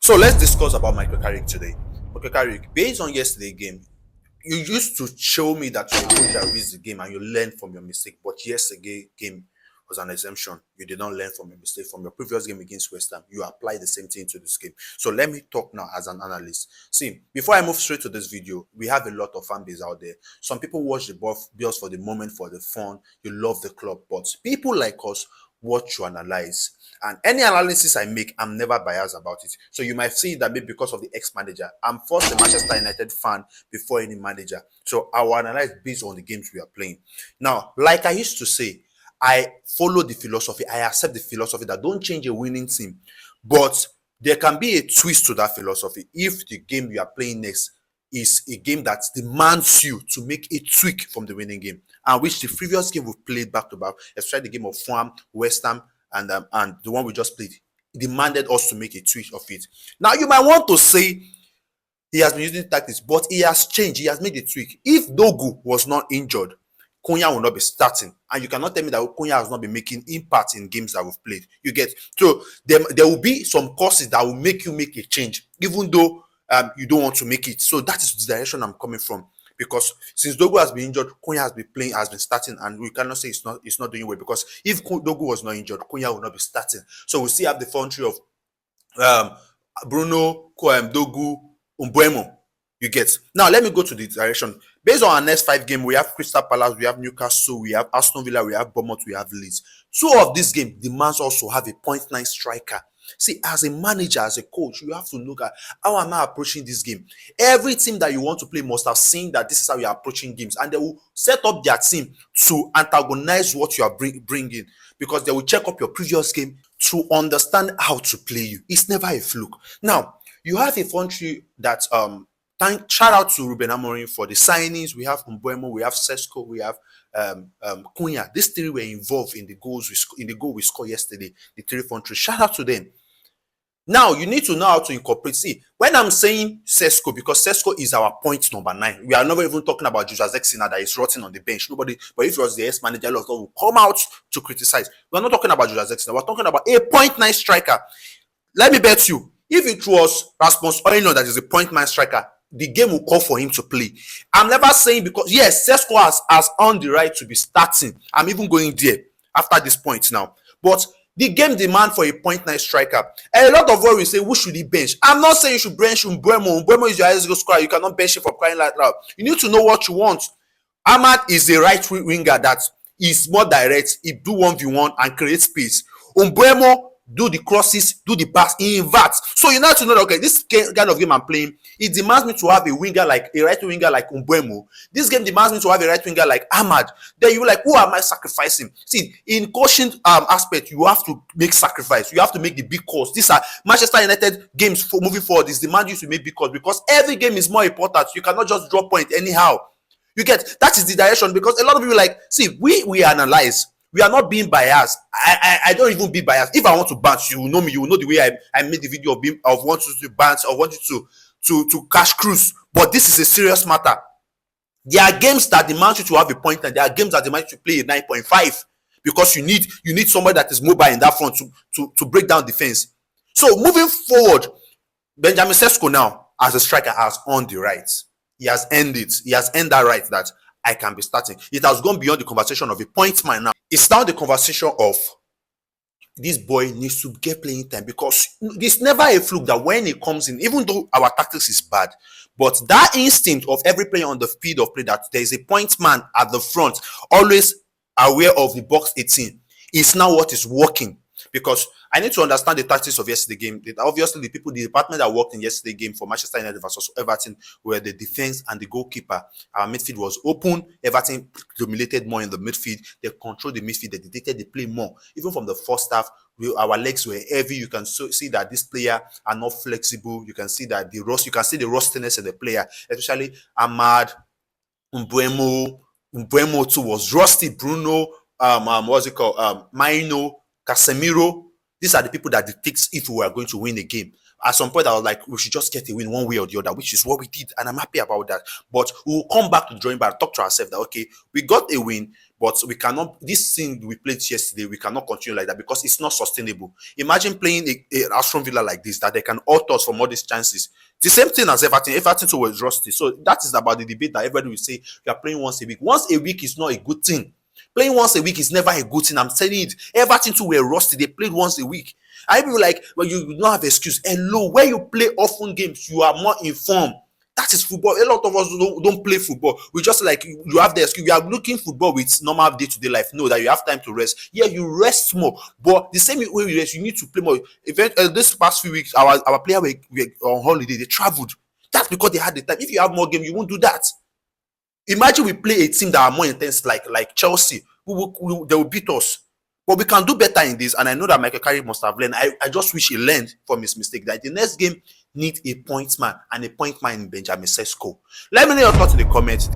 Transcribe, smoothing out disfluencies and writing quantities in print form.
So let's discuss about Michael Carrick today. Michael Carrick, based on yesterday's game, you used to show me that you're a coach that reads the game and you learn from your mistake. But yesterday's game was an exemption. You did not learn from your mistake from your previous game against West Ham. You apply the same thing to this game. So let me talk now as an analyst. See, before I move straight to this video, we have a lot of fan base out there. Some people watch the Bills for the moment, for the fun. You love the club, but people like us watch to analyze. And any analysis I make, I'm never biased about it. So you might see that maybe because of the ex-manager. I'm first a Manchester United fan before any manager. So I will analyze based on the games we are playing. Now, like I used to say, I follow the philosophy. I accept the philosophy that don't change a winning team. But there can be a twist to that philosophy if the game you are playing next is a game that demands you to make a tweak from the winning game, and which the previous game we played back to back, especially the game of Fulham, West Ham, and the one we just played, demanded us to make a tweak of it. Now you might want to say he has been using tactics, but he has changed. He has made a tweak. If Dogu was not injured, Konya will not be starting, and you cannot tell me that Konya has not been making impact in games that we've played. You get, so there will be some causes that will make you make a change, even though you don't want to make it. So that is the direction I'm coming from. Because since Dogu has been injured, Konya has been playing, has been starting, and we cannot say it's not doing well. Because if Dogu was not injured, Konya will not be starting. So we still have the front three of Bruno, Dogu, Umbuemo. You get. Now let me go to the direction. Based on our next 5 games, we have Crystal Palace, we have Newcastle, we have Aston Villa, we have Bournemouth, we have Leeds. 2 of these games demands also have a 0.9 striker. See, as a manager, as a coach, you have to look at how am I approaching this game. Every team that you want to play must have seen that this is how you are approaching games, and they will set up their team to antagonize what you are bringing, because they will check up your previous game to understand how to play you. It's never a fluke. Now, you have a front three that shout out to Ruben Amorim for the signings. We have Umbuemo, we have Sesko, we have Cunha. These 3 were involved in the goal we scored yesterday. The 3 front three. Shout out to them. Now you need to know how to incorporate. See, when I'm saying Sesko, because Sesko is our point number 9. We are never even talking about Joshua Zexina that is rotting on the bench. Nobody, but if it was the ex-manager, a lot of people will come out to criticize. We're not talking about Joshua Zexina. We're talking about a 0.9 striker. Let me bet you, if it was Rasmus Højlund that is a 0.9 striker, the game will call for him to play. I'm never saying, because yes, Sesko has earned the right to be starting. I'm even going there after this point now. But the game demand for a 0.9 striker. A lot of what we say, who should he bench? I'm not saying you should bench Umbuemo. Umbuemo is your highest goal scorer. You cannot bench him for crying out loud. You need to know what you want. Ahmad is a right winger that is more direct. He do 1v1 and create space. Umbuemo do the crosses, do the pass, he inverts. So you need to know that, okay, this kind of game I'm playing, it demands me to have a right winger like Umbuemo. This game demands me to have a right winger like Ahmad. Then you're like, who am I sacrificing? See, in coaching aspect, you have to make sacrifice. You have to make the big calls. These are Manchester United games for moving forward. This demand you to make big calls, because every game is more important. You cannot just drop point anyhow. You get, that is the direction, because a lot of people like, see, we analyze. We are not being biased. I don't even be biased. If I want to bounce, you know me. You will know the way I made the video of want you to bounce, or want you to cash cruise. But this is a serious matter. There are games that demand you to have a point, and there are games that demand you to play a 9.5, because you need somebody that is mobile in that front to break down defense. So moving forward, Benjamin Sesko now as a striker has earned the right. He has earned it. He has earned that right that I can be starting. It has gone beyond the conversation of a point man now. It's now the conversation of this boy needs to get playing time, because it's never a fluke that when he comes in, even though our tactics is bad, but that instinct of every player on the field of play that there is a point man at the front, always aware of the box 18, is now what is working. Because I need to understand the tactics of yesterday's game. Obviously, the department that worked in yesterday's game for Manchester United versus Everton were the defense and the goalkeeper. Our midfield was open. Everton dominated more in the midfield. They controlled the midfield. They dictated the play more. Even from the first half, our legs were heavy. You can see that this player are not flexible. You can see that you can see the rustiness of the player, especially Ahmad, Umbuemo too was rusty. Bruno, what's it called? Maino, Casemiro. These are the people that dictates if we are going to win a game. At some point, I was like, we should just get a win one way or the other, which is what we did, and I'm happy about that. But we'll come back to the drawing board, talk to ourselves that, okay, we got a win, But we cannot, this thing we played yesterday, we cannot continue like that because it's not sustainable. Imagine playing a Aston Villa like this, that they can alt us from all these chances. The same thing as Everton. Everton too was rusty. So that is about the debate that everybody will say you are playing once a week. Once a week is not a good thing. Playing once a week is never a good thing. I'm telling it. Everton too were rusty. They played once a week. I people like, well, you don't have excuse. Hello, when you play often games, you are more informed. That is football. A lot of us don't play football. We just like you have the excuse. We are looking football with normal day-to-day life. No, that you have time to rest. Yeah, you rest more. But the same way you rest, you need to play more. This past few weeks, our player were on holiday. They traveled. That's because they had the time. If you have more game, you won't do that. Imagine we play a team that are more intense, like Chelsea. They will beat us. But we can do better in this, and I know that Michael Carrick must have learned. I just wish he learned from his mistake that the next game need a point man and a point man in Benjamin Sesko. Let me know your thoughts in the comments.